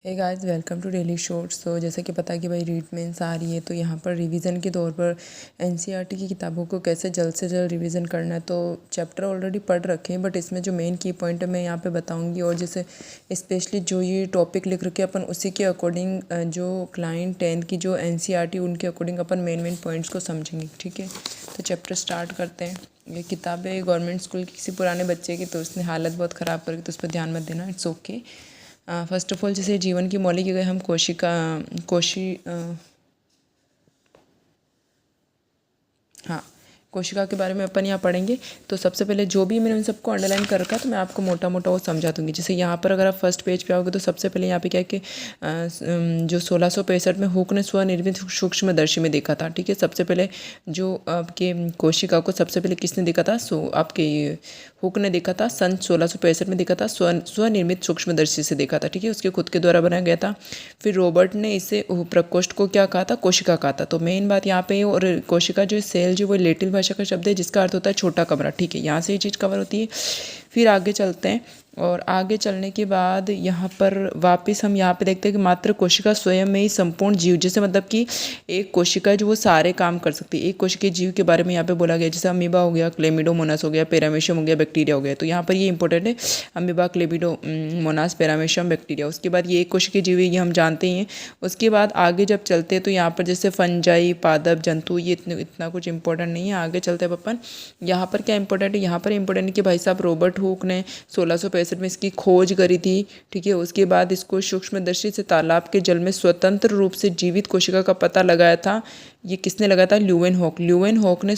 Hey guys, welcome to daily shorts. तो जैसे कि पता है कि भाई रीड मेंस आ रही है, तो यहाँ पर रिवीजन के तौर पर एनसीईआरटी की किताबों को कैसे जल्द से जल्द रिवीजन करना है। तो चैप्टर ऑलरेडी पढ़ रखे हैं, बट इसमें जो मेन की पॉइंट है मैं यहाँ पे बताऊँगी। और जैसे स्पेशली जो ये टॉपिक लिख रखे अपन उसी के अकॉर्डिंग जो क्लाइंट 10th की जो एनसीईआरटी उनके अकॉर्डिंग अपन मेन पॉइंट्स को समझेंगे। ठीक है, तो चैप्टर स्टार्ट करते हैं। ये किताब है गवर्नमेंट स्कूल की किसी पुराने बच्चे की, तो उसने हालत बहुत ख़राब कर दी, तो उस पर ध्यान मत देना, it's okay. First of all जैसे जीवन की मौलिक अगर हम कोशिका के बारे में अपन यहाँ पढ़ेंगे। तो सबसे पहले जो भी मैंने उन सबको अंडरलाइन कर रखा है, तो मैं आपको मोटा मोटा वो समझा दूंगी। जैसे यहाँ पर अगर आप फर्स्ट पेज पे आओगे, तो सबसे पहले यहाँ पे क्या है कि जो 1665 में हुक ने स्वनिर्मित सूक्ष्मदर्शी में देखा था। ठीक है, सबसे पहले जो आपके कोशिका को सबसे पहले किसने देखा था? आपके हुक ने देखा था, सन 1665 में देखा था, स्वनिर्मित सूक्ष्मदर्शी से देखा था। ठीक है, उसके खुद के द्वारा बनाया गया था। फिर रॉबर्ट ने इसे प्रकोष्ठ को क्या कहा था? कोशिका कहा था। तो मेन बात यहाँ पे, और कोशिका जो सेल जो वो लेटिन भाषा का शब्द है जिसका अर्थ होता है छोटा कमरा। ठीक है, यहाँ से ये चीज़ कवर होती है। फिर आगे चलते हैं, और आगे चलने के बाद यहाँ पर वापस हम यहाँ पे देखते हैं कि मात्र कोशिका स्वयं में ही संपूर्ण जीव, जैसे मतलब कि एक कोशिका जो वो सारे काम कर सकती है। एक कोशिकीय जीव के बारे में यहाँ पे बोला गया, जैसे अमीबा हो गया, क्लेमिडोमोनास हो गया, पैरामीशियम हो गया, बैक्टीरिया हो गया। तो यहाँ पर ये इंपॉर्टेंट है, अमीबा, क्लेमिडोमोनास, पैरामीशियम, बैक्टीरिया। उसके बाद ये एक कोशिकीय जीव है, ये हम जानते ही हैं। उसके बाद आगे जब चलते हैं, तो यहाँ पर जैसे फंजाई, पादप, जंतु, ये इतना कुछ इंपॉर्टेंट नहीं है। आगे चलते हैं अपन, यहाँ पर क्या इंपॉर्टेंट है? यहाँ पर इंपॉर्टेंट है कि भाई साहब रॉबर्ट हुक ने 1665 में इसकी खोज करी थी। ठीक है, उसके बाद इसको सूक्ष्मदर्शी से तालाब के जल में स्वतंत्र रूप से जीवित कोशिका का पता लगाया था। ये किसने लगाया था? ल्यूवेनहॉक ने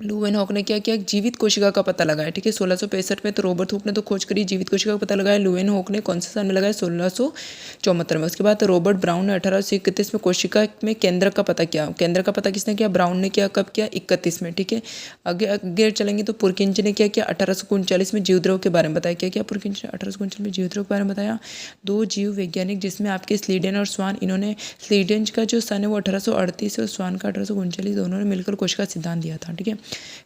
लूवेनहॉक ने क्या किया? जीवित कोशिका का पता लगाया। ठीक है, 1665 में तो रॉबर्ट हुक ने तो खोज करी, जीवित कोशिका का पता लगाया। लूवेनहॉक ने कौन से साल में लगाया? 1674 में। उसके बाद रॉबर्ट ब्राउन ने 1831 में कोशिका में केंद्रक का पता किया। केंद्रक का पता किसने किया? ब्राउन ने किया। कब किया? 31 में। ठीक है, आगे चलेंगे तो पुरकिंच ने क्या किया? 1839 में जीवद्रव के बारे में बताया। क्या किया पुरकिंच ने? 1839 में जीवद्रव के बारे में बताया। दो जीव वैज्ञानिक जिसमें आपके स्लीडन और स्वान, इन्होंने स्लीडन का जो सन है वो 1838 और स्वान का 1839, दोनों ने मिलकर कोशिका सिद्धांत दिया था। ठीक है,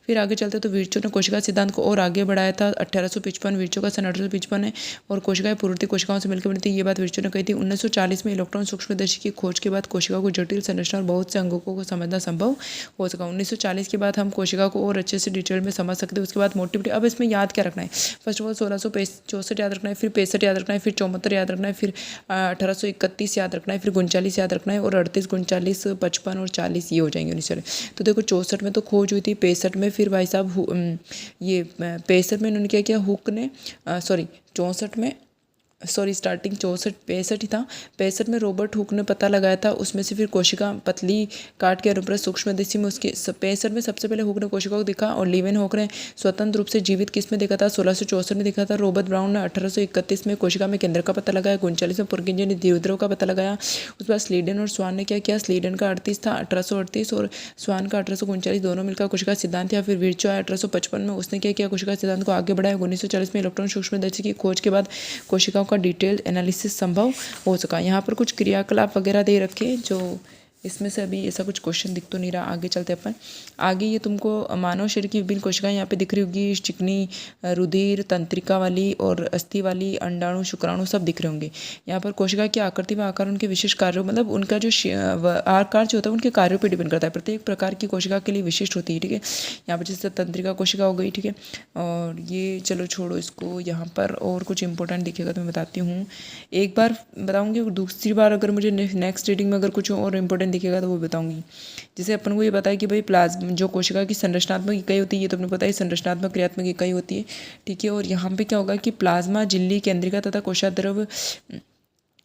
फिर आगे चलते तो विर्चो ने कोशिका सिद्धांत को और आगे बढ़ाया था। 1855 विर्चो का सन 1855 है, और कोशिकाएं पूर्ति कोशिकाओं से मिलकर बनी थी, ये बात विर्चो ने कही थी। 1940 में इलेक्ट्रॉन सूक्ष्मदर्शी की खोज के बाद कोशिका को जटिल संरचना और बहुत से अंगों को समझना संभव हो सका। 1940 के बाद हम कोशिका को और अच्छे से डिटेल में समझ सकते हैं। उसके बाद मोटिविटी, अब इसमें याद क्या रखना है? फर्स्ट ऑफ ऑल 1664 याद रखना है, फिर 65 याद रखना है, फिर 74 याद रखना है, फिर 1831 याद रखना है, फिर 39 याद रखना है, और 38, 39, 55 और 40 ये हो जाएंगे 1940। तो देखो 64 में तो खोज हुई थी, 65 में फिर भाई साहब ये 65 में इन्होंने क्या किया? हुक ने 64 में स्टार्टिंग 65 ही था। 65 में रॉबर्ट हुक ने पता लगाया था, उसमें से फिर कोशिका पतली काट के अनुप्रस्थ सूक्ष्मदर्शी में उसके 65 में सबसे पहले हुक ने कोशिका को देखा। और लीवेनहॉक ने स्वतंत्र रूप से जीवित किस में देखा था? 1664 में देखा था। रॉबर्ट ब्राउन ने 1831 में कोशिका में केंद्र का पता लगाया। 39 में पुरकिंच ने जीवद्रव का पता लगाया। उसके बाद स्लीडन और स्वान ने क्या किया? स्लीडन का 38 था, 1838, और स्वान का 1839, दोनों मिलकर कोशिका सिद्धांत किया। फिर विर्चो आया 1855 में, उसने क्या किया? कोशिका सिद्धांत को आगे बढ़ाया। 1940 में इलेक्ट्रॉन सूक्ष्मदर्शी की खोज के बाद कोशिकाओं का डिटेल्ड एनालिसिस संभव हो सका। यहाँ पर कुछ क्रियाकलाप वगैरह दे रखे, जो इसमें से अभी ऐसा कुछ क्वेश्चन दिख तो नहीं रहा। आगे चलते अपन, आगे ये तुमको मानव शरीर की विभिन्न कोशिकाएं यहाँ पे दिख रही होगी, चिकनी, रुधिर, तंत्रिका वाली और अस्थि वाली, अंडाणु, शुक्राणु सब दिख रहे होंगे। यहाँ पर कोशिका की आकृति व आकार उनके विशिष्ट कार्यों, मतलब उनका जो आकार जो होता है उनके कार्यों पर डिपेंड करता है। प्रत्येक प्रकार की कोशिका के लिए विशिष्ट होती है। ठीक है, यहाँ पर जैसे तंत्रिका कोशिका हो गई। ठीक है, और ये चलो छोड़ो इसको, यहाँ पर और कुछ इंपॉर्टेंट दिखेगा तो मैं बताती हूँ। एक बार बताऊँगी, दूसरी बार अगर मुझे नेक्स्ट रीडिंग में अगर कुछ और इंपॉर्टेंट दिखेगा तो वो बताऊंगी। जैसे अपन को ये पता है कि भाई प्लाज्मा जो कोशिका की संरचनात्मक इकाई होती है, ये तो अपने पता है संरचनात्मक क्रियात्मक इकाई होती है। ठीक है, और यहाँ पे क्या होगा कि प्लाज्मा, झिल्ली, केंद्रिका तथा कोशिका द्रव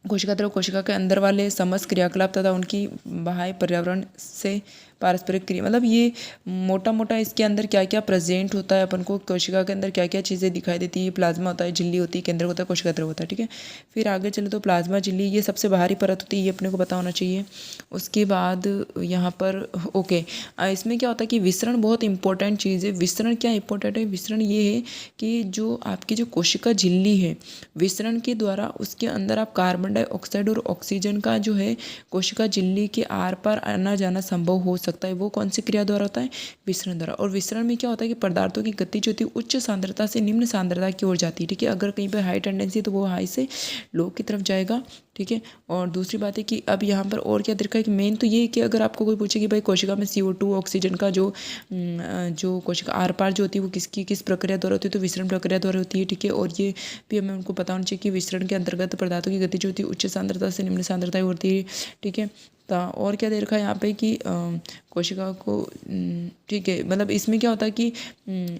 कोशिका के अंदर वाले समस्त क्रियाकलाप तथा उनकी बाह्य पर्यावरण से पारस्परिक क्रिया, मतलब ये मोटा मोटा इसके अंदर क्या क्या प्रेजेंट होता है, अपन को कोशिका के अंदर क्या क्या चीज़ें दिखाई देती है। प्लाज्मा होता है, झिल्ली होती है, केंद्र होता है, कोशिका द्रव होता है। ठीक है, फिर आगे चले तो प्लाज्मा, झिल्ली ये सबसे बाहरी परत होती है, ये अपने को पता होना चाहिए। उसके बाद यहाँ पर ओके, इसमें क्या होता है कि विसरण बहुत इंपॉर्टेंट चीज़ है। विसरण क्या इंपॉर्टेंट है? विसरण ये है कि जो आपकी जो कोशिका झिल्ली है, विसरण के द्वारा उसके अंदर आप कार्बन डाइऑक्साइड और ऑक्सीजन का जो है कोशिका झिल्ली के आर पार आना जाना संभव हो सकता है, वो कौन सी क्रिया द्वारा होता है? विसरण द्वारा। और विसरण में क्या होता है कि पदार्थों की गति जो होती है उच्च सांद्रता से निम्न सांद्रता की ओर जाती है, ठीक है। अगर कहीं पर हाई टेंडेंसी तो वो हाई से लो की तरफ जाएगा, ठीक है। और दूसरी बात है कि अब यहाँ पर और क्या दिखा है कि मेन तो ये है कि अगर आपको कोई पूछे कि भाई कोशिका में CO2 ऑक्सीजन का जो कोशिका आर पार जो होती है वो किस प्रक्रिया द्वारा होती है, तो विसरण प्रक्रिया द्वारा होती है, ठीक है। और ये भी हमें उनको पता होना चाहिए कि विसरण के अंतर्गत पदार्थों की गति जो होती है उच्च सांद्रता से निम्न सांद्रता होती है, ठीक है। और क्या दे रखा है यहाँ पे कि कोशिका को, ठीक है, मतलब इसमें क्या होता है कि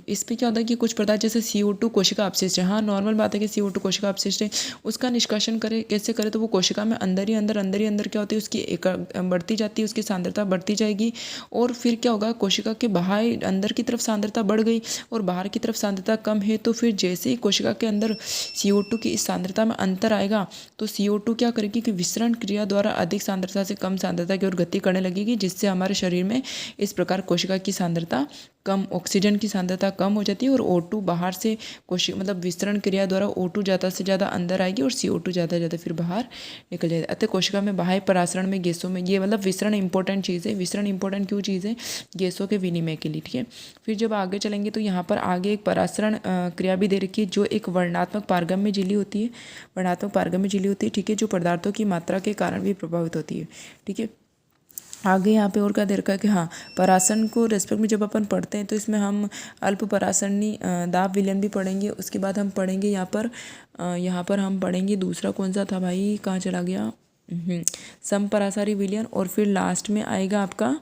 इसमें क्या होता है कि कुछ पदार्थ जैसे CO2 कोशिका अपशिष्ट है, हाँ नॉर्मल बात है कि CO2 कोशिका अपशिष्ट है, उसका निष्कासन करे कैसे करे, तो वो कोशिका में अंदर ही अंदर क्या होती है उसकी बढ़ती जाती है, उसकी सांद्रता बढ़ती जाएगी। और फिर क्या होगा, कोशिका के बाहर अंदर की तरफ सांद्रता बढ़ गई और बाहर की तरफ सांद्रता कम है, तो फिर जैसे ही कोशिका के अंदर CO2 की इस सांद्रता में अंतर आएगा तो CO2 क्या करेगी कि विसरण क्रिया द्वारा अधिक सांद्रता से कम सांद्रता की ओर गति करने लगेगी, जिससे हमारे शरीर में इस प्रकार कोशिका की सांद्रता कम, ऑक्सीजन की सांद्रता कम हो जाती है और O2 बाहर से मतलब विसरण क्रिया द्वारा O2 ज़्यादा से ज़्यादा अंदर आएगी और CO2 ज़्यादा फिर बाहर निकल जाएगा। अतः कोशिका में बाह्य परासरण में गैसों में, ये मतलब विसरण इंपॉर्टेंट चीज़ है। विसरण इंपॉर्टेंट क्यों चीज़ है? गैसों के विनिमय के लिए, ठीक है। फिर जब आगे चलेंगे तो यहाँ पर आगे एक परासरण क्रिया भी दे रखी है जो एक वर्णात्मक पारगम्य झिल्ली होती है, वर्णात्मक पारगम्य झिल्ली होती है, ठीक है, जो पदार्थों की मात्रा के कारण भी प्रभावित होती है, ठीक है। आगे यहाँ पे और क्या दे रखा है कि हाँ, परासरण को रेस्पेक्ट में जब अपन पढ़ते हैं तो इसमें हम अल्प परासरणी दाब विलयन भी पढ़ेंगे। उसके बाद हम पढ़ेंगे यहाँ पर हम पढ़ेंगे दूसरा कौन सा था भाई, कहाँ चला गया, समपरासारी विलयन। और फिर लास्ट में आएगा आपका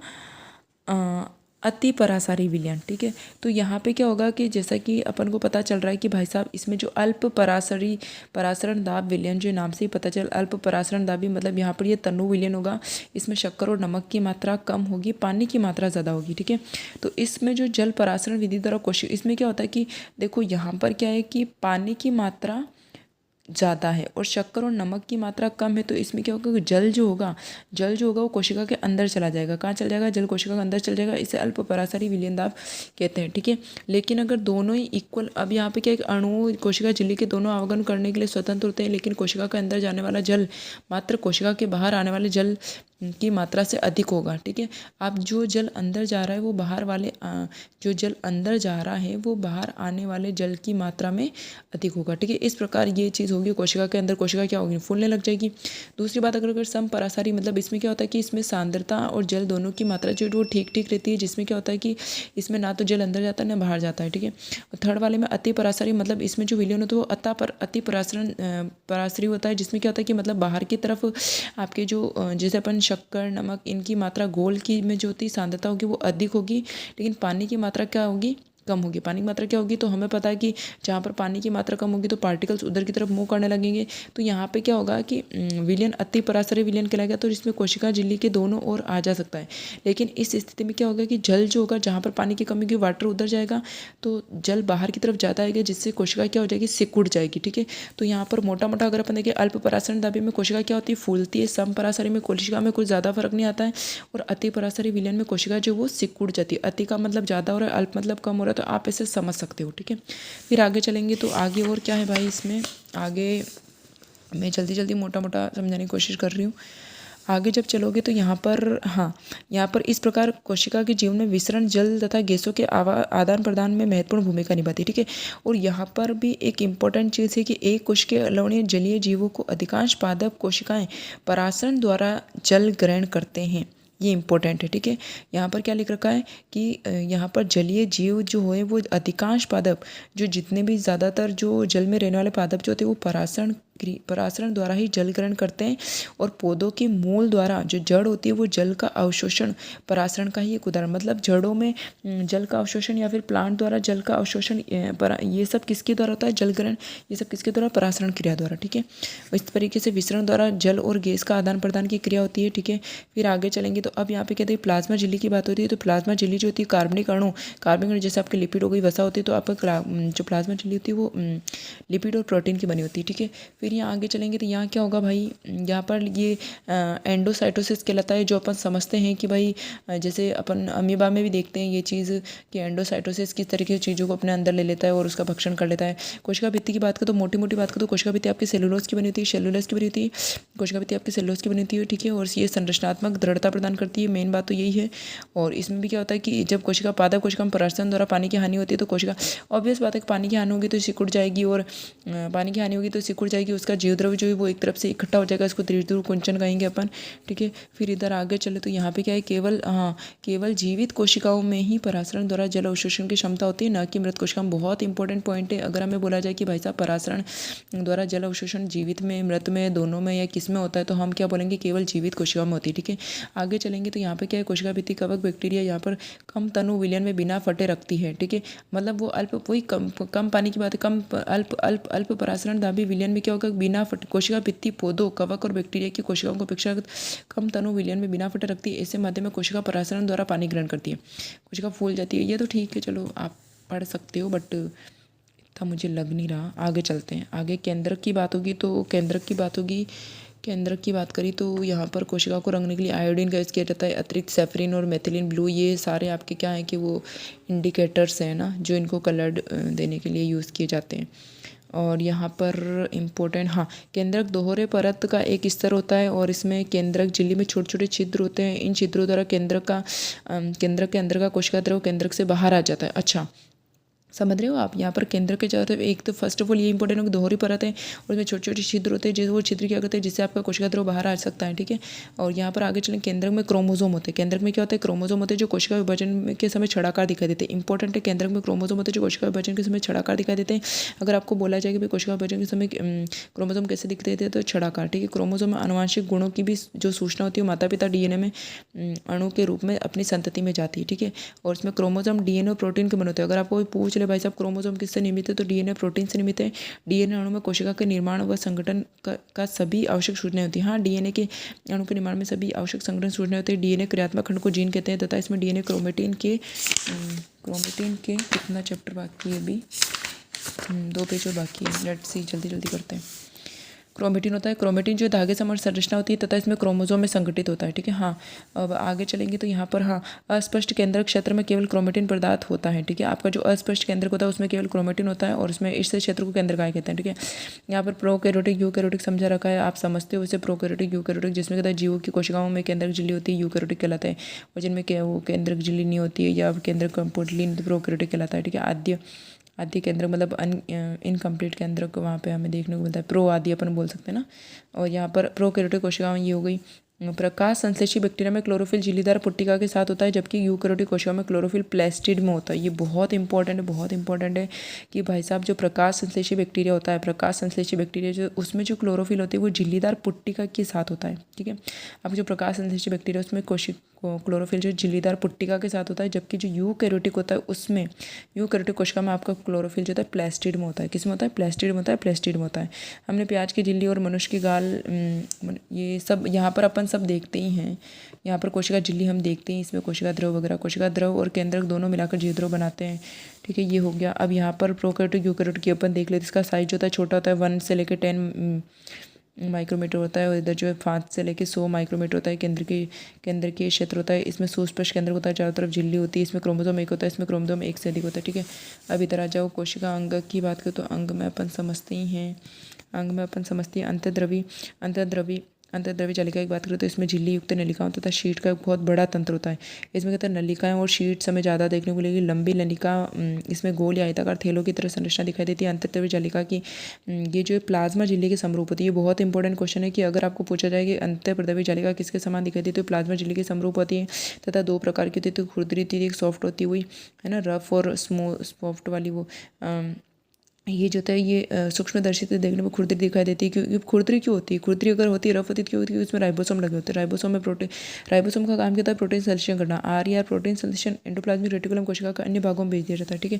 अति परासारी विलयन, ठीक है। तो यहाँ पे क्या होगा कि जैसा कि अपन को पता चल रहा है कि भाई साहब इसमें जो अल्प परासरण दाब विलयन, जो नाम से ही पता चल, अल्प परासरण दाबी मतलब यहाँ पर ये तनु विलयन होगा। इसमें शक्कर और नमक की मात्रा कम होगी, पानी की मात्रा ज़्यादा होगी, ठीक है। तो इसमें जो जल परासरण विधि द्वारा कोशिश, इसमें क्या होता है कि देखो यहाँ पर क्या है कि पानी की मात्रा ज़्यादा है और शक्कर और नमक की मात्रा कम है, तो इसमें क्या होगा कि जल जो होगा वो कोशिका के अंदर चला जाएगा। कहाँ चला जाएगा? जल कोशिका के अंदर चल जाएगा। इसे अल्प परासारी विलयन दाब कहते हैं, ठीक है। लेकिन अगर दोनों ही इक्वल, अब यहाँ पे क्या एक अणु कोशिका झिल्ली के दोनों अवगन करने के लिए स्वतंत्र होते हैं, लेकिन कोशिका के अंदर जाने वाला जल मात्र कोशिका के बाहर आने वाले जल की मात्रा से अधिक होगा, ठीक है। अब जो जल अंदर जा रहा है वो जो जल अंदर जा रहा है वो बाहर आने वाले जल की मात्रा में अधिक होगा, ठीक है। इस प्रकार ये चीज़ होगी, कोशिका के अंदर कोशिका क्या होगी, फूलने लग जाएगी। दूसरी बात अगर समपरासारी, मतलब इसमें क्या होता है कि इसमें सांद्रता और जल दोनों की मात्रा जो वो ठीक ठीक रहती है, जिसमें क्या होता है कि इसमें ना तो जल अंदर जाता है ना बाहर जाता है, ठीक है। थर्ड वाले में अति परासारी, मतलब इसमें जो विलयन होता है वो अति परासारी होता है, जिसमें क्या होता है कि मतलब बाहर की तरफ आपके जो जैसे अपन शक्कर नमक इनकी मात्रा घोल की में जो होती सांद्रता होगी वो अधिक होगी, लेकिन पानी की मात्रा क्या होगी, कम होगी। पानी की मात्रा क्या होगी, तो हमें पता है कि जहाँ पर पानी की मात्रा कम होगी तो पार्टिकल्स उधर की तरफ मूव करने लगेंगे। तो यहाँ पे क्या होगा कि विलयन अति परासारी विलयन कहलाएगा, तो इसमें कोशिका झिल्ली के दोनों ओर आ जा सकता है। लेकिन इस स्थिति में क्या होगा कि जल जो होगा, जहाँ पर पानी की कमी होगी वाटर उधर जाएगा तो जल बाहर की तरफ जाता है, जिससे कोशिका क्या हो जाएगी, सिकुड़ जाएगी, ठीक है। तो यहाँ पर मोटा मोटा अगर अपन देखें, अल्प परासरण दाबी में कोशिका क्या होती है, फूलती है। समपरासारी में कोशिका में कुछ ज़्यादा फर्क नहीं आता है और अति परासारी विलयन में कोशिका जो वो सिकुड़ जाती है। अति का मतलब ज़्यादा हो रहा है, अल्प मतलब कम हो रहा है, तो आप इसे समझ सकते हो, ठीक है। फिर आगे चलेंगे तो आगे और क्या है भाई, इसमें आगे मैं जल्दी मोटा समझाने की कोशिश कर रही हूँ। आगे जब चलोगे तो यहाँ पर इस प्रकार कोशिका के जीवन में विसरण जल तथा गैसों के आदान प्रदान में महत्वपूर्ण भूमिका निभाती है, ठीक है। और यहाँ पर भी एक इम्पॉर्टेंट चीज़ है कि एक कोशिकीय अलवणीय जलीय जीवों को अधिकांश पादप कोशिकाएं परासरण द्वारा जल ग्रहण करते हैं, ये इंपॉर्टेंट है, ठीक है। यहाँ पर क्या लिख रखा है कि यहाँ पर जलीय जीव जो है वो अधिकांश पादप, जो जितने भी ज़्यादातर जो जल में रहने वाले पादप जो होते हैं वो परासरण द्वारा ही जल ग्रहण करते हैं। और पौधों के मूल द्वारा जो जड़ होती है वो जल का अवशोषण परासरण का ही एक उदाहरण, मतलब जड़ों में जल का अवशोषण या फिर प्लांट द्वारा जल का अवशोषण, ये सब किसके द्वारा होता है, जल ग्रहण, ये सब किसके द्वारा, परासरण क्रिया द्वारा, ठीक है। इस तरीके से विसरण द्वारा जल और गैस का आदान प्रदान की क्रिया होती है, ठीक है। फिर आगे चलेंगे तो अब यहाँ पे कहते हैं प्लाज्मा झिल्ली की बात होती है। तो प्लाज्मा झिल्ली जो होती है कार्बनिक अणु जैसे आपके लिपिड हो गई, वसा होती है, तो आपका जो प्लाज्मा झिल्ली होती है वो लिपिड और प्रोटीन की बनी होती है, ठीक है। फिर यहाँ आगे चलेंगे तो यहाँ क्या होगा भाई, यहाँ पर ये एंडोसाइटोसिस कहलाता है, जो अपन समझते हैं कि भाई जैसे अपन अमीबा में भी देखते हैं ये चीज़ कि एंडोसाइटोसिस किस तरीके की चीज़ों को अपने अंदर ले लेता है और उसका भक्षण कर लेता है। कोशिका भित्ति की बात करें तो मोटी बात करें तो कोशिका भित्ति आपकी सेलुलोज की बनी होती है, कोशिका भित्ति आपकी सेलुलोज की बनी होती है, ठीक है, और ये संरचनात्मक दृढ़ता प्रदान करती है, मेन बात तो यही है। और इसमें भी क्या होता है कि जब कोशिका पादप कोशिका में परागण द्वारा पानी की हानि होती है तो कोशिका, ऑब्वियस बात है कि पानी की हानि होगी तो सिकुड़ जाएगी, और पानी की हानि होगी तो सिकुड़ जाएगी, उसका जीवद्रव्य जो है वो एक तरफ से इकट्ठा हो जाएगा, इसको त्रिध्रुव कुंचन कहेंगे अपन, ठीक है। फिर इधर आगे चले तो यहाँ पे क्या है, केवल जीवित कोशिकाओं में ही परासरण द्वारा जल अवशोषण की क्षमता होती है, न कि मृत कोशिका में। बहुत इंपॉर्टेंट पॉइंट है। अगर हमें बोला जाए कि भाई साहब परासरण द्वारा जल अवशोषण जीवित में, मृत में, दोनों में या किस में होता है, तो हम क्या बोलेंगे, केवल जीवित कोशिका में होती है, ठीक है। आगे चलेंगे तो यहाँ पे क्या है, कोशिका भित्ति कवक बैक्टीरिया यहाँ पर कम तनु विलयन में बिना फटे रखती है, ठीक है। मतलब वो वही कम पानी की बात है, कम अल्प परासरण दाबी विलयन में क्या होगा, बिना फटे कोशिका भित्ति पौधों, कवक और बैक्टीरिया की कोशिकाओं को अपेक्षा कम तनु विलयन में बिना फटे रखती है। ऐसे माध्यम में कोशिका परासरण द्वारा पानी ग्रहण करती है, कोशिका फूल जाती है। ये तो ठीक है, चलो आप पढ़ सकते हो, बट इतना मुझे लग नहीं रहा। आगे चलते हैं। आगे केंद्रक की बात होगी तो केंद्रक की बात करी तो यहाँ पर कोशिका को रंगने के लिए आयोडीन का यूज़ किया जाता है, अतिरिक्त सेफरिन और मेथिलीन ब्लू, ये सारे आपके क्या हैं कि वो इंडिकेटर्स हैं ना, जो इनको कलर्ड देने के लिए यूज़ किए जाते हैं। और यहाँ पर इम्पोर्टेंट, केंद्रक दोहरे परत का एक स्तर होता है, और इसमें केंद्रक झिल्ली में छोटे छोटे छिद्र होते हैं। इन छिद्रों द्वारा केंद्रक के अंदर का कोशिका द्रव केंद्रक से बाहर आ जाता है। अच्छा, समझ रहे हो आप। यहाँ पर केंद्र के चारों तरफ एक तो फर्स्ट ऑफ ऑल ये इंपॉर्टेंट है कि दोहरी परत है, और उसमें छोटे छोटे छिद्र होते हैं, जो वो छिद्र क्या करते हैं, जिससे आपका कोशिका द्रव बाहर आ सकता है, ठीक है। और यहाँ पर आगे चलें, केंद्रक में क्रोमोजोम होते हैं। केंद्रक में क्या होता है, क्रोमोजोम होते हैं जो कोशिका विभाजन के समय छड़ाकार दिखाई देते हैं। इंपॉर्टेंट है, केंद्रक में क्रोमोजोम होते हैं जो कोशिका विभाजन के समय छड़ाकार दिखाई देते हैं। अगर आपको बोला जाए कि भाई कोशिका विभाजन के समय क्रोमोजोम कैसे दिखते थे, तो छड़ाकार, ठीक है। क्रोमोजोम में आनुवांशिक गुणों की भी जो सूचना होती है माता पिता डीएनए में अणु के रूप में अपनी संतति में जाती है, ठीक है। और इसमें क्रोमोजोम डीएनए और प्रोटीन के बने होते हैं। अगर आपको पूछ ले भाई साहब क्रोमोजोम किससे निर्मित है, तो डीएनए प्रोटीन से निर्मित है। डीएनए अणु में कोशिका के निर्माण व संगठन का सभी आवश्यक सूचनाएं होती हैं। डीएनए के अणु के निर्माण में सभी आवश्यक संगठन सूचनाएं होती है। डीएनए क्रियात्मक खंड को जीन कहते हैं, तथा इसमें डीएनए क्रोमेटिन के कितना चैप्टर बाकी है अभी, 2 पेज और बाकी है। लेट्स सी, जल्दी जल्दी करते हैं। क्रोमेटिन होता है, क्रोमेटिन जो धागे समान संरचना होती है तथा इसमें क्रोमोजोम में संगठित होता है, ठीक है। अब आगे चलेंगे तो यहाँ पर अस्पष्ट केंद्रक क्षेत्र में केवल क्रोमेटिन पदार्थ होता है, ठीक है। आपका जो अस्पष्ट केंद्रक होता है उसमें केवल क्रोमेटिन होता है, और इसमें इस क्षेत्र को केंद्र कहा कहते हैं, ठीक है। यहाँ पर प्रोकैरियोटिक यूकैरियोटिक समझा रखा है, आप समझते हो उसे। प्रोकैरियोटिक यूकैरियोटिक जिसमें कहता है जीवों की कोशिकाओं में केंद्रक झिल्ली होती है, यूकैरियोटिक कहलाता है, और जिनमें क्या वो केंद्रक झिल्ली नहीं होती है या केंद्रक कंप्लीटली प्रोकैरियोटिक कहलाता है, ठीक है। आद्य केंद्र मतलब इनकम्प्लीट केंद्र को वहाँ पे हमें देखने को मिलता है, प्रो आदि अपन बोल सकते हैं ना। और यहाँ पर प्रोकैरियोटिक कोशिकाएं ये हो गई। प्रकाश संश्लेषी बैक्टीरिया में क्लोरोफिल झिल्लीदार पुट्टिका के साथ होता है, जबकि यूकैरियोटिक कोशिकाओं में क्लोरोफिल प्लास्टिड में होता है। ये बहुत इंपॉर्टेंट है कि भाई साहब जो प्रकाश संश्लेषी बैक्टीरिया होता है, प्रकाश संश्लेषी बैक्टीरिया जो उसमें जो क्लोरोफिल होती है वो झिल्लीदार पुट्टिका के साथ होता है, ठीक है। अब जो प्रकाश संश्लेषी बैक्टीरिया उसमें क्लोरोफिल जो झिल्लीदार पुट्टिका के साथ होता है, जबकि जो यूकैरियोटिक होता है उसमें यूकैरियोटिक कोशिका में आपका क्लोरोफिल जो होता है प्लास्टिड में होता है। किस में होता है, प्लास्टिड में होता है। हमने प्याज की झिल्ली और मनुष्य की गाल, ये सब यहाँ पर अपन सब देखते ही हैं। यहाँ पर कोशिका झिल्ली हम देखते हैं, इसमें कोशिका द्रव वगैरह, कोशिका द्रव और केंद्रक दोनों मिलाकर जीवद्रव बनाते हैं, ठीक है। ये हो गया। अब यहाँ पर प्रोकैरियोटिक यूकैरियोटिक की अपन देख लेते हैं। इसका साइज जो होता है छोटा होता है, 1 से लेकर 10 माइक्रोमीटर होता है, और इधर जो है 5 से लेकर 100 माइक्रोमीटर होता है। केंद्र के क्षेत्र होता है, इसमें सुस्पष्ट केंद्र होता है, चारों तरफ झिल्ली होती है, इसमें क्रोमोसोम 1 होता है, इसमें क्रोमोसोम 1 से अधिक होता है, ठीक है। अब इधर आ जाओ, कोशिका अंग की बात करें तो अंग में अपन समझते ही हैं, अंतर्द्रवी जालिका की बात करें तो इसमें झिल्ली युक्त नलिकाओं तथा शीट का एक बहुत बड़ा तंत्र होता है। इसमें कहते हैं नलिकाएं और शीट हमें ज़्यादा देखने को मिलेगी। लंबी नलिका, इसमें गोल या आयताकार थैलों की तरह संरचना दिखाई देती है। अंतर्द्रवी जालिका की ये जो प्लाज्मा झिल्ली के समरूप होती है। ये बहुत इंपॉर्टेंट क्वेश्चन है कि अगर आपको पूछा जाए कि अंतर्द्रवी जालिका किसके समान दिखाई देती है, तो प्लाज्मा झिल्ली के समरूप होती है, तथा 2 प्रकार की होती है, तो खुरदरी होती है, एक सॉफ्ट होती हुई है ना, रफ और सॉफ्ट वाली। वो ये जो होता है ये सूक्ष्मदर्शी से देखने में खुरदरी दिखाई देती है। क्योंकि खुरदरी क्यों होती है, खुरदरी अगर होती है रफ होती है क्यों होती है, उसमें राइबोसोम लगे होते हैं। राइबोसोम का काम क्या होता है, प्रोटीन संश्लेषण करना। आर प्रोटीन संश्लेषण एंडोप्लाज्मिक रेटिकुलम कोशिका का अन्य भागों में भेज दिया जाता है, ठीक है।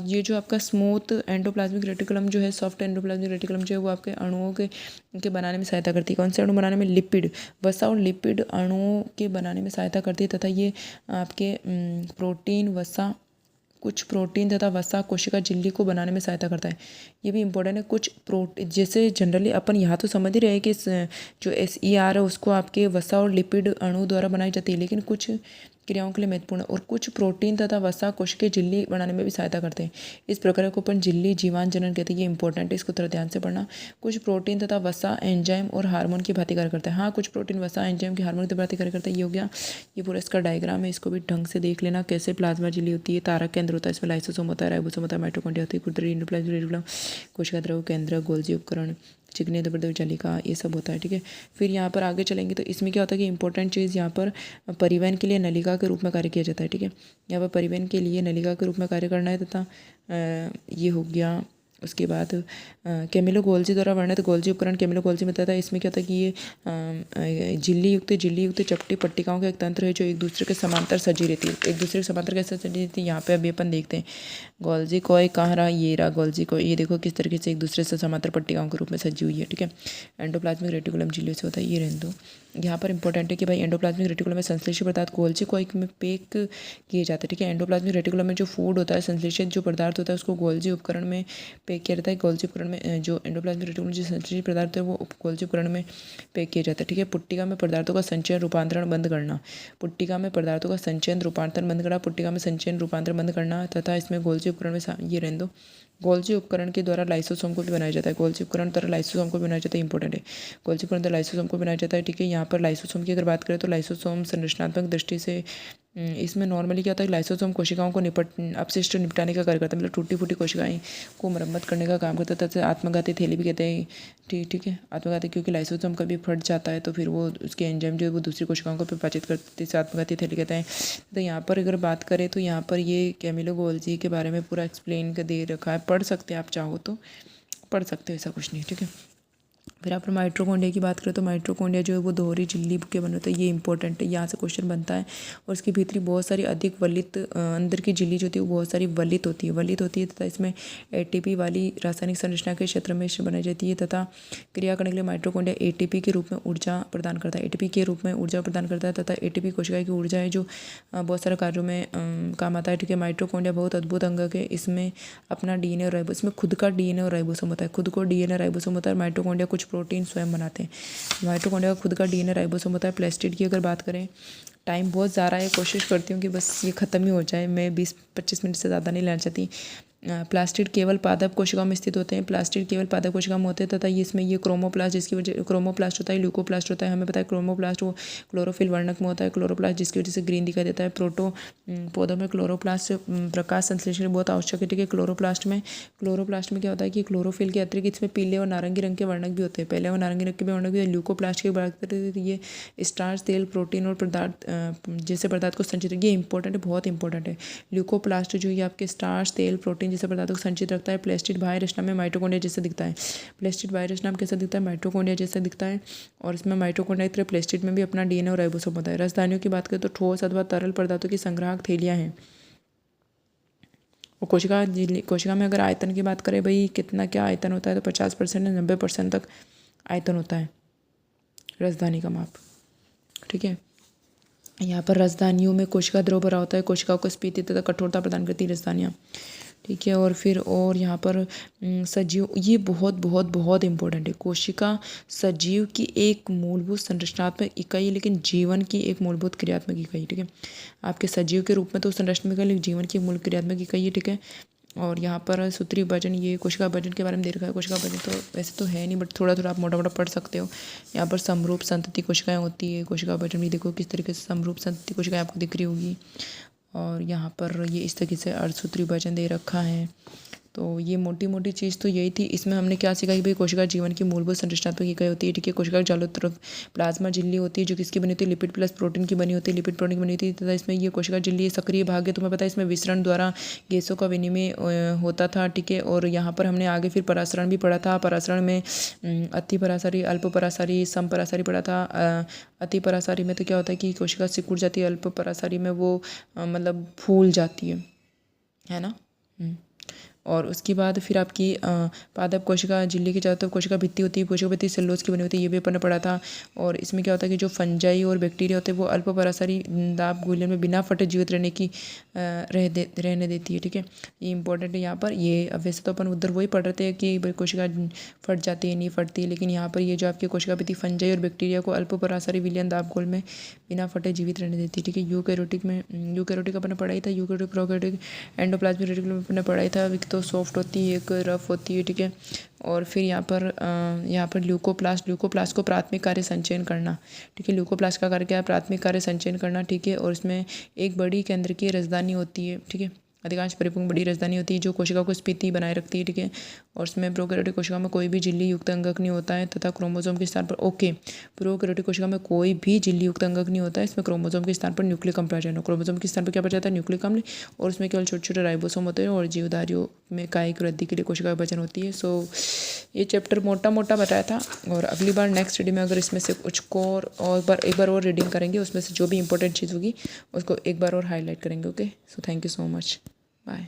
ये जो आपका स्मूथ एंडोप्लाज्मिक रेटिकुलम जो है, सॉफ्ट एंडोप्लाज्मिक रेटिकुलम जो है, वो आपके अणुओं के बनाने में सहायता करती है। कौन से अणु बनाने में, लिपिड, वसा और लिपिड अणुओं के बनाने में सहायता करती है, तथा ये आपके प्रोटीन, वसा, कुछ प्रोटीन तथा वसा कोशिका झिल्ली को बनाने में सहायता करता है। ये भी इंपॉर्टेंट है। कुछ प्रोटीन, जैसे जनरली अपन यहाँ तो समझ ही रहे हैं कि जो SER है उसको आपके वसा और लिपिड अणु द्वारा बनाई जाती है, लेकिन कुछ क्रियाओं के लिए महत्वपूर्ण और कुछ प्रोटीन तथा वसा कोशिकीय झिल्ली बनाने में भी सहायता करते हैं। इस प्रक्रिया को अपन झिल्ली जीवांत जनन कहते हैं। ये इंपॉर्टेंट है, इसको थोड़ा ध्यान से पढ़ना। कुछ प्रोटीन तथा वसा एंजाइम और हार्मोन की भांति कार्य करता है। हाँ, कुछ प्रोटीन वसा एंजाइम की हार्मोन की भांति कार्य करता है। ये हो गया, ये पूरा इसका डायग्राम है, इसको भी ढंग से देख लेना कैसे प्लाज्मा झिल्ली होती है। तारक केंद्र होता है, इसमें लाइसोसोम होता है, राइबोसोम होता है, माइटोकॉन्ड्रिया होती है, कुर्तरी एंडोप्लाज्मिक रेटिकुलम, कोशिका द्रव केंद्र, गोल्जी उपकरण, चिकनी द्रव्य जालिका, ये सब होता है। ठीक है, फिर यहाँ पर आगे चलेंगे तो इसमें क्या होता है कि इंपॉर्टेंट चीज़ यहाँ पर परिवहन के लिए नलिका के रूप में कार्य किया जाता है। ठीक है, यहाँ पर परिवहन के लिए नलिका के रूप में कार्य करना है तथा ये हो गया। उसके बाद कैमिलो गोल्जी द्वारा वर्णित गोल्जी उपकरण कैमिलो गोल्जी में था। इसमें क्या होता है कि ये झिल्ली युक्त चपटी पट्टिकाओं का एक तंत्र है जो एक दूसरे के समांतर सजी रहती है। एक दूसरे के समांतर कैसे सजी रहती है, यहाँ पे अभी अपन देखते हैं। गोल्जी कोई कहाँ रहा, ये रहा गोल्जी कोई, ये देखो किस तरीके से एक दूसरे से समांतर पट्टिकाओं के रूप में सजी हुई है। ठीक है, एंडोप्लाज्मिक रेटिकुलम झिल्ली से होता है, ये रहने दो। यहाँ पर इंपॉर्टेंट है कि भाई एंडोप्लाज्मिक रेटिकुलम में संश्लेषित पदार्थ गोल्जी कोइक में पैक किए जाते हैं। ठीक है, एंडोप्लाज्मिक रेटिकुलम में जो फूड होता है, संश्लेषित जो पदार्थ होता है, उसको गोल्जी उपकरण में पैक किया जाता है। गोल्जी उपकरण में जो एंडोप्लाज्मिक रेटिकुलम जो संश्लेषित पदार्थ है वो गोल्जी उपकरण में पैक किया जाता है। ठीक है, पुट्टिका में पदार्थों का संचयन रूपांतरण बंद करना, पुट्टिका में पदार्थों का संचयन रूपांतरण बंद करना, पुट्टिका में संचयन रूपांतरण बंद करना तथा इसमें गोल्जी उपकरण में ये रहने दो। गोल्जी उपकरण के द्वारा लाइसोसोम को भी बनाया जाता है। गोल्जी उपकरण द्वारा लाइसोसोम को बनाया जाता है, इंपॉर्टेंट है। गोल्जी उपकरण द्वारा लाइसोसोम को बनाया जाता है। ठीक है, यहाँ पर लाइसोसोम की अगर बात करें तो लाइसोसोम संरचनात्मक दृष्टि से इसमें नॉर्मली क्या होता है, लाइसोसोम कोशिकाओं को अपशिष्ट निपटाने का कार्य करता है, मतलब टूटी फूटी कोशिकाएं को मरम्मत करने का काम करता है। तथा आत्मघाती थैली भी कहते हैं। ठीक है, आत्मघाती क्योंकि लाइसोसोम कभी फट जाता है तो फिर वो उसके एंजाइम जो है वो दूसरी कोशिकाओं को विभाजित करते हैं, आत्मघाती थैली कहते हैं। तो यहाँ पर अगर बात करें तो यहाँ पर ये कैमिलो गोल्जी के बारे में पूरा एक्सप्लेन कर दे रखा है, पढ़ सकते हैं आप चाहो तो पढ़ सकते हो, ऐसा कुछ नहीं। ठीक है, फिर आप माइटोकॉन्ड्रिया की बात करें तो माइटोकॉन्ड्रिया जो है वो दोहरी झिल्ली के बने होते हैं। ये इंपॉर्टेंट है, यहाँ से क्वेश्चन बनता है। और इसके भीतरी बहुत सारी अधिक वलित अंदर की झिल्ली जो होती है वो बहुत सारी वलित होती है तथा इसमें एटीपी वाली रासायनिक संरचना के क्षेत्र में बनाई जाती है तथा क्रिया करने के लिए माइटोकॉन्ड्रिया एटीपी के रूप में ऊर्जा प्रदान करता है। एटीपी के रूप में ऊर्जा प्रदान करता है तथा एटीपी कोशिका की ऊर्जा है जो बहुत सारे कार्यों में काम आता है। ठीक है, माइटोकॉन्ड्रिया बहुत अद्भुत अंग है, इसमें अपना डीएनए और राइबोसोम, इसमें खुद का डीएनए और राइबोसोम होता है, खुद को डीएनए राइबोसोम होता है। माइटोकॉन्ड्रिया कुछ प्रोटीन स्वयं बनाते हैं। माइटोकॉन्ड्रिया का खुद का डीएनए राइबोसोम होता है। प्लास्टिड की अगर बात करें, टाइम बहुत ज़्यादा है, कोशिश करती हूँ कि बस ये ख़त्म ही हो जाए, मैं 20-25 मिनट से ज़्यादा नहीं लेना चाहती। प्लास्टिड केवल पादप कोशिकाओं में स्थित होते हैं। प्लास्टिड केवल पादप कोशिकाओं में होते हैं तथा ये इसमें ये क्रोमोप्लास्ट जिसकी वजह क्रोमोप्लास्ट होता है, ल्यूकोप्लास्ट होता है। हमें पता है क्रोमोप्लास्ट वो क्लोरोफिल वर्णक में होता है, क्लोरोप्लास्ट जिसकी वजह से ग्रीन दिखाई देता है। पौधों में क्लोरोप्लास्ट प्रकाश संश्लेषण बहुत आवश्यक है। ठीक है, क्लोरोप्लास्ट में क्या होता है कि क्लोरोफिल के अतिरिक्त इसमें पीले और नारंगी रंग के वर्णक भी होते हैं, पहले और नारंगी रंग के भी वर्णक भी। ल्यूकोप्लास्ट की बात करें तो ये स्टार्च, तेल, प्रोटीन और पदार्थ जैसे पदार्थ को संचित, ये इंपॉर्टेंट है, बहुत इंपॉर्टेंट है। ल्यूकोप्लास्ट जो ये आपके स्टार्च, तेल, प्रोटीन जैसे पदार्थों को संचित रखता है। प्लास्टिड बाह्य रचना में माइटोकॉन्ड्रिया जैसा दिखता है। प्लास्टिड बाह्य रचना में कैसा दिखता है, माइटोकॉन्ड्रिया जैसा दिखता है। और इसमें माइटोकॉन्ड्रिया की तरह प्लास्टिड में भी अपना डीएनए और राइबोसोम होता है। रसदानियों की बात करें तो ठोस अथवा तरल पदार्थों की संग्राहक थैलियाँ हैं। और कोशिका में अगर आयतन की बात करें भाई कितना क्या आयतन होता है तो 50% से 90% तक आयतन होता है रसदानी का माप। ठीक है, यहाँ पर रसदानियों में कोशिका द्रव भरा होता है, कोशिकाओं को स्फीति तथा कठोरता प्रदान करती है रसदानियाँ। ठीक है, और फिर और यहाँ पर सजीव, ये बहुत बहुत बहुत इंपॉर्टेंट है। कोशिका सजीव की एक मूलभूत संरचनात्मक इकाई है लेकिन जीवन की एक मूलभूत क्रियात्मक इकाई। ठीक है, आपके सजीव के रूप में तो संरचनात्मक इकाई लेकिन जीवन की मूल क्रियात्मक इकाई है। ठीक है, और यहाँ पर सूत्री विभाजन, ये कोशिका विभाजन के बारे में दे रखा है। कोशिका विभाजन तो वैसे तो है नहीं बट थोड़ा थोड़ा आप मोटा मोटा पढ़ सकते हो। यहाँ पर समरूप संतति कोशिकाएं होती है। कोशिका विभाजन भी देखो किस तरीके से समरूप संतति कोशिकाएं आपको दिख रही होगी। और यहाँ पर ये इस तरीके से अर्धसूत्री विभाजन दे रखा है। तो ये मोटी मोटी चीज़ तो यही थी। इसमें हमने क्या सीखा कि भाई कोशिका जीवन की मूलभूत संरचनात्मक इकाई होती है। ठीक है, कोशिका के चारों तरफ प्लाज्मा झिल्ली होती है जो किसकी बनी होती है, लिपिड प्लस प्रोटीन की बनी होती है, लिपिड प्रोटीन की बनी होती है तथा इसमें ये कोशिका झिल्ली सक्रिय भाग है। तुम्हें पता है इसमें विसरण द्वारा गैसों का विनिमय होता था। ठीक है, और यहाँ पर हमने आगे फिर परासरण भी पढ़ा था। परासरण में अति परासरी, अल्प परासरी, सम परासरी पढ़ा था। अति परासरी में तो क्या होता है कि कोशिका सिकुड़ जाती है, अल्प परासरी में वो मतलब फूल जाती है ना। और उसके बाद फिर आपकी पादप कोशिका झिल्ली की चारों तरफ कोशिका भित्ति होती है, कोशिका भित्ति सेलुलोज की बनी होती है, ये भी अपन ने पढ़ा था। और इसमें क्या होता है कि जो फंजाई और बैक्टीरिया होते हैं वो अल्प परासारी दाब गुलियन में बिना फटे जीवित रहने की रहने देती है। ठीक है, ये इंपॉर्टेंट है यहाँ पर। ये वैसे तो अपन उधर वही पढ़ रहे थे कि कोशिका फट जाती है नहीं फटती है, लेकिन यहाँ पर ये जो आपकी कोशिका भित्ति फंजाई और बैक्टीरिया को अल्प परासारी विलियन दाब गोल में बिना फटे जीवित रहने देती है। ठीक है, यूकैरियोटिक अपन ने पढ़ाई था, यूकैरियोटिक प्रोकैरियोटिक एंडोप्लाज्मिक रेटिकुलम में अपन ने पढ़ाई था। एक तो सॉफ्ट होती है, एक रफ होती है। ठीक है, और फिर यहाँ पर ल्यूकोप्लास्ट को प्राथमिक कार्य संचयन करना। ठीक है, ल्यूकोप्लास्ट का कार्य क्या है? प्राथमिक कार्य संचयन करना। ठीक है, और इसमें एक बड़ी केंद्रकीय राजधानी होती है। ठीक है, अधिकांश परिपूर्ण बड़ी राजधानी होती है जो कोशिका को स्फीति बनाए रखती है। ठीक है, और इसमें प्रोकैरियोटिक कोशिका में कोई भी झिल्ली युक्त अंगक नहीं होता है तथा क्रोमोसोम के स्थान पर प्रोकैरियोटिक कोशिका में कोई भी झिल्ली युक्त अंगक नहीं होता है। इसमें क्रोमोसोम के स्थान पर न्यूक्लिक अम्ल पाया जाता है। क्रोमोसोम के स्थान पर क्या पाया जाता है? न्यूक्लिक अम्ल। और उसमें केवल छोटे छोटे राइबोसोम होते हैं और जीवधारियों में कायिक वृद्धि के लिए कोशिका विभाजन होती है। सो ये चैप्टर मोटा मोटा बताया था, और अगली बार नेक्स्ट स्टडी में अगर इसमें से कुछ को और एक बार और रीडिंग करेंगे, उसमें से जो भी इंपॉर्टेंट चीज़ होगी उसको एक बार और हाईलाइट करेंगे। Okay, so thank you so much, bye.